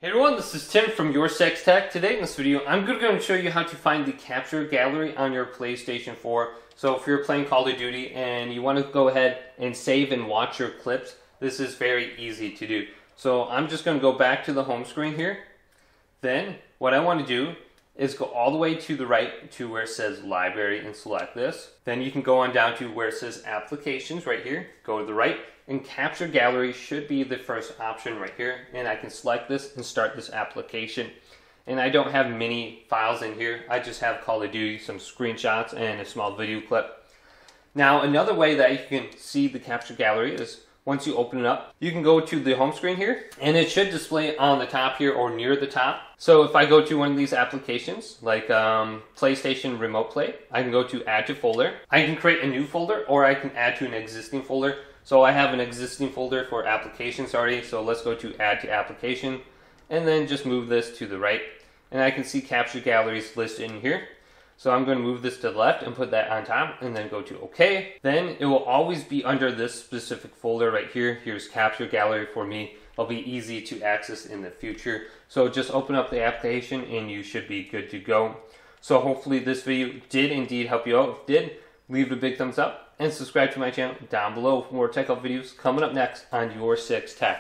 Hey everyone, this is Tim from YourSixTech. Today in this video, I'm going to show you how to find the capture gallery on your PlayStation 4. So if you're playing Call of Duty and you want to go ahead and save and watch your clips, this is very easy to do. So I'm just going to go back to the home screen here. Then what I want to do is go all the way to the right to where it says Library and select this. Then you can go on down to where it says Applications right here. Go to the right. And Capture Gallery should be the first option right here. And I can select this and start this application. And I don't have many files in here. I just have Call of Duty, some screenshots, and a small video clip. Now, another way that you can see the Capture Gallery is once you open it up, you can go to the home screen here. And it should display on the top here or near the top. So if I go to one of these applications, like PlayStation Remote Play, I can go to Add to Folder. I can create a new folder or I can add to an existing folder. So I have an existing folder for applications already, so let's go to Add to Application, and then just move this to the right. And I can see Capture Galleries listed in here. So I'm going to move this to the left and put that on top, and then go to OK. Then it will always be under this specific folder right here. Here's Capture Gallery for me. It'll be easy to access in the future. So just open up the application and you should be good to go. So hopefully this video did indeed help you out. If it did, leave a big thumbs up and subscribe to my channel down below for more tech help videos coming up next on YourSixTech.